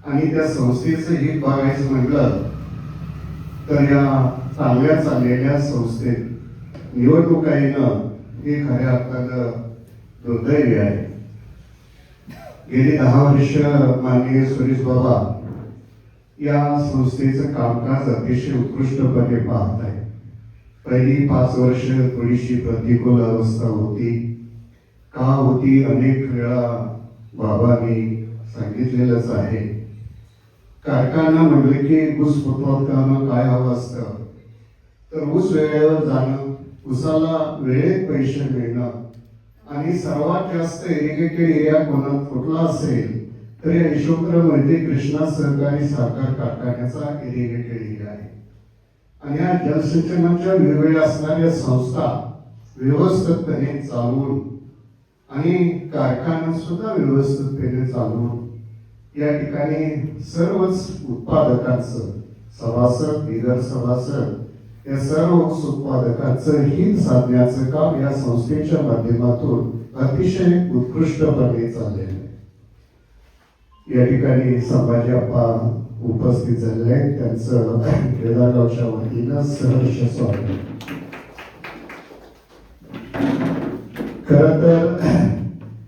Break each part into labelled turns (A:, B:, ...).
A: आणि त्या संस्थेचं हित बघायचं म्हटलं तर या चांगल्या चाललेल्या संस्थेत निवडणुका येणं हे खऱ्या अर्थानं दुर्दैवी आहे. गेली 10 वर्ष माननीय सुरेश बाबा या संस्थेचं कामकाज अतिशय उत्कृष्टपणे पाहत आहे. पहिली 5 वर्ष थोडीशी प्रतिकूल अवस्था होती. का होती अनेक वेळा बाबांनी सांगितलेलंच आहे. कारखाना म्हटलं की ऊस उत्पादकांना काय हवं असतं तर ऊस वेळेवर जाणं, ऊसाला वेळेत पैसे मिळणं आणि सर्वात जास्त इरिगेटेड एरिया कोणात कुठला असेल तर या यशवंतराव कृष्णा सहकारी साखर कारखान्याचा इरिगेटेड एरिया आहे. आणि या जलसिंचनाच्या वेगवेगळ्या असणाऱ्या संस्था व्यवस्थितपणे चालवून आणि कारखाना सुद्धा व्यवस्थितपणे चालवून या ठिकाणी सर्वच उत्पादकांचं सभासद बिगर सभासद या सर्व ऊस उत्पादकांचं हित साधण्याचं काम या संस्थेच्या माध्यमातून अतिशय उत्कृष्टपणे चाललेलं आहे. या ठिकाणी संभाजी अप्पा उपस्थित झालेले आहेत. त्यांचं केदारगावच्या वतीनं सहर्ष स्वागत. खरं तर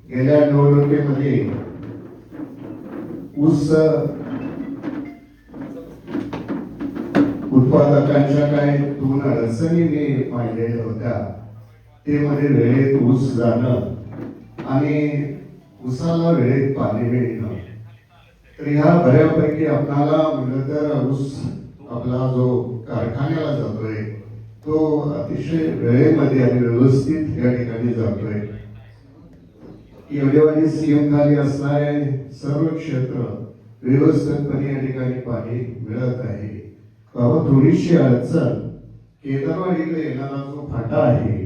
A: गेल्या निवडणुकीमध्ये ऊस उत्पादकांच्या काय 2 अडचणी मी पाहिलेल्या होत्या. ते मध्ये वेळेत ऊस जाणं आणि ऊसाला वेळेत पाणी मिळणं. तर ह्या बऱ्यापैकी आपल्याला म्हटलं तर ऊस आपला जो कारखान्याला जातोय तो अतिशय वेळेमध्ये आणि व्यवस्थित या ठिकाणी जातोय. एवढेवाडी सीएम खाली असणारे सर्व क्षेत्र व्यवस्थितपणे या ठिकाणी पाणी मिळत आहे. बाबा थोडीशी अडचण केदारवाडीकडे येणारा जो फाटा आहे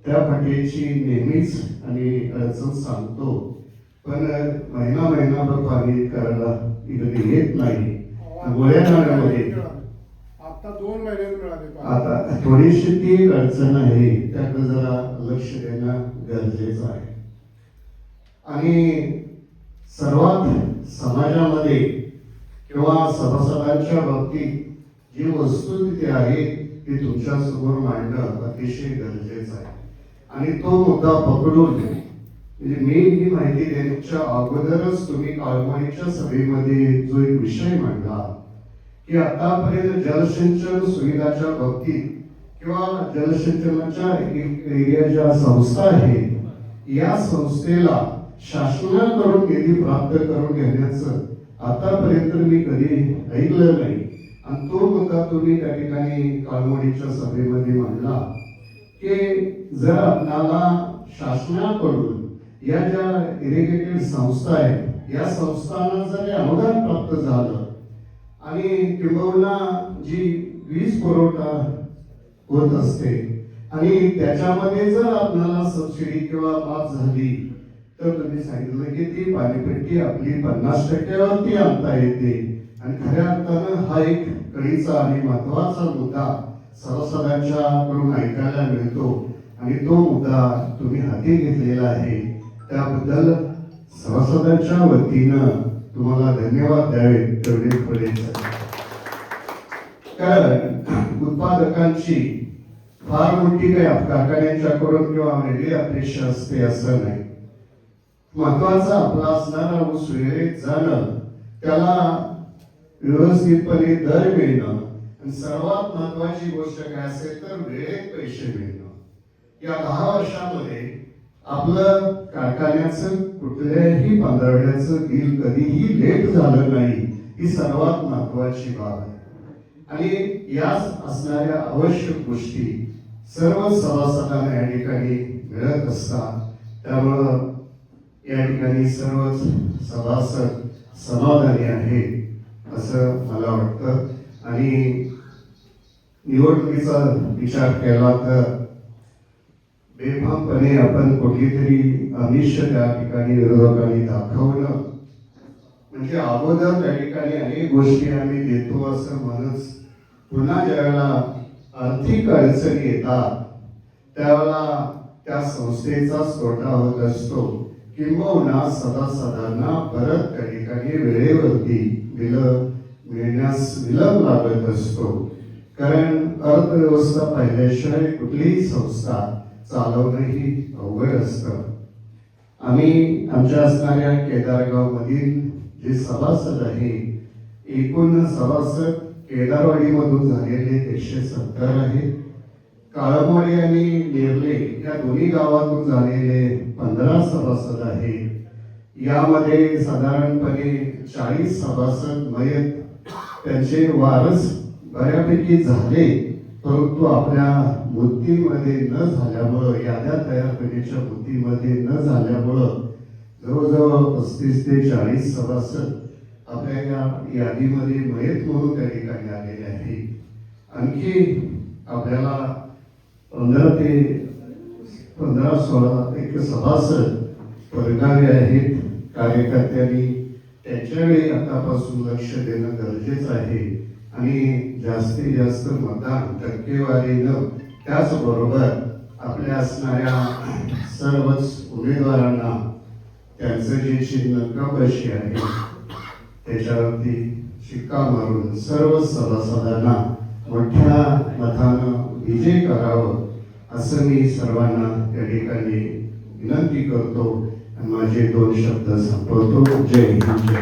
A: त्या फाट्याची नेहमीच आणि अडचण सांगतो, पण महिनाभर पाणी करायला इकडे येत नाही. गोळ्या नाल्यामध्ये
B: आता 2 महिन्यात मिळाले.
A: आता थोडीशी ती अडचण आहे, त्याकडे जरा लक्ष देणं गरजेचं आहे. आणि सर्वात समाजामध्ये किंवा सभासदांच्या बाबतीत जी वस्तुस्थिती आहे ती तुमच्या समोर मांडणं अतिशय गरजेचं आहे. आणि तो मुद्दा पकडून म्हणजे मी ही माहिती देण्याच्या अगोदरच तुम्ही काळमळीच्या सभेमध्ये जो एक विषय मांडला की आतापर्यंत जलसिंचन सुविधाच्या बाबतीत किंवा जलसिंचनाच्या एरिया ज्या संस्था आहेत या संस्थेला शासनाकडून निधी प्राप्त करून घेण्याचं आतापर्यंत मी कधी ऐकलं नाही. आणि तो मुद्दा तुम्ही त्या ठिकाणी काळमळीच्या सभेमध्ये मांडला की जर आपल्याला शासनाकडून या ज्या इरिगेटेड संस्था आहेत या संस्थांना जर अनुदान प्राप्त झालं आणि किंबहुना जी वीज पुरवठा होत असते आणि त्याच्यामध्ये जर आपल्याला सबसिडी किंवा माफ झाली तर तुम्ही सांगितलं की ती पाणीपट्टी आपली 50% आणता येते. आणि खऱ्या अर्थानं हा एक कळीचा आणि महत्वाचा मुद्दा सभासदांच्या कडून ऐकायला मिळतो आणि तो मुद्दा तुम्ही हाती घेतलेला आहे. त्याबद्दल सभासदांच्या वतीनं तुम्हाला धन्यवाद द्यावे तेवढे पुरेसे. कारण उत्पादकांची फार मोठी काही कारखान्यांच्याकडून किंवा वेगळी अपेक्षा असते असं नाही. महत्वाचा आपला असणारा ऊस वेळेत जाणं, त्याला व्यवस्थितपणे दर मिळणं आणि सर्वात महत्वाची गोष्ट काय असेल तर वेळेत पैसे मिळणं. या 10 वर्षामध्ये आपलं कारखान्याचं कुठल्याही पंधरवड्याचं बिल कधीही लेट झालं नाही, ही सर्वात महत्वाची बाब आहे. आणि या असणाऱ्या आवश्यक गोष्टी सर्व सभासदांना या ठिकाणी मिळत असतात. त्यामुळं या ठिकाणी सर्वच सभासद समाधानी आहे असं मला वाटतं. आणि निवडणुकीचा विचार केला तर बेफामपणे आपण कुठली तरी अनिष्ट त्या ठिकाणी विरोधकांनी दाखवणं म्हणजे अगोदर त्या ठिकाणी अनेक गोष्टी आम्ही देतो असं म्हणत पुन्हा ज्यावेळेला आर्थिक अडचणी येतात त्यावेळेला त्या संस्थेचा तोटा होत असतो. किंबहुना सभासदांना परत त्या ठिकाणी वेळेत वेळेवरती बिलं मिळण्यास विलंब लागत असतो. कारण अर्थव्यवस्था पाहिल्याशिवाय कुठलीही संस्था चालवणंही अवघड असतं. आम्ही आमच्या असणाऱ्या केदारगावमधील जे सभासद आहे, एकूण सभासद केदारवाडीमधून झालेले 170 आहेत. काळमवाडी आणि नेरले या दोन्ही गावातून झालेले 15 सभासद आहेत. यामध्ये साधारणपणे 40 सभासद मयत त्यांचे वारस बऱ्यापैकी झाले, परंतु आपल्या बुद्धीमध्ये न झाल्यामुळं, याद्या तयार करण्याच्या बुद्धीमध्ये न झाल्यामुळं जवळजवळ 35 ते 40 सभासद आपल्या या यादीमध्ये मयत म्हणून त्या ठिकाणी आलेले आहे. आणखी आपल्याला 15-16 एक सभासद परगावे आहेत. कार्यकर्त्यांनी त्याच्यावेळी आतापासून लक्ष देणं गरजेचं आहे आणि जास्तीत जास्त मतदान टक्केवारीनं, त्याचबरोबर आपल्या असणाऱ्या सर्वच उमेदवारांना त्यांचं जे चिन्ह कपाशी आहे त्याच्यावरती शिक्का मारून सर्व सभासदांना मोठ्या मतानं विजय करावं असं मी सर्वांना त्या ठिकाणी विनंती करतो. माझे 2 शब्द संपवतो. जय हिंद.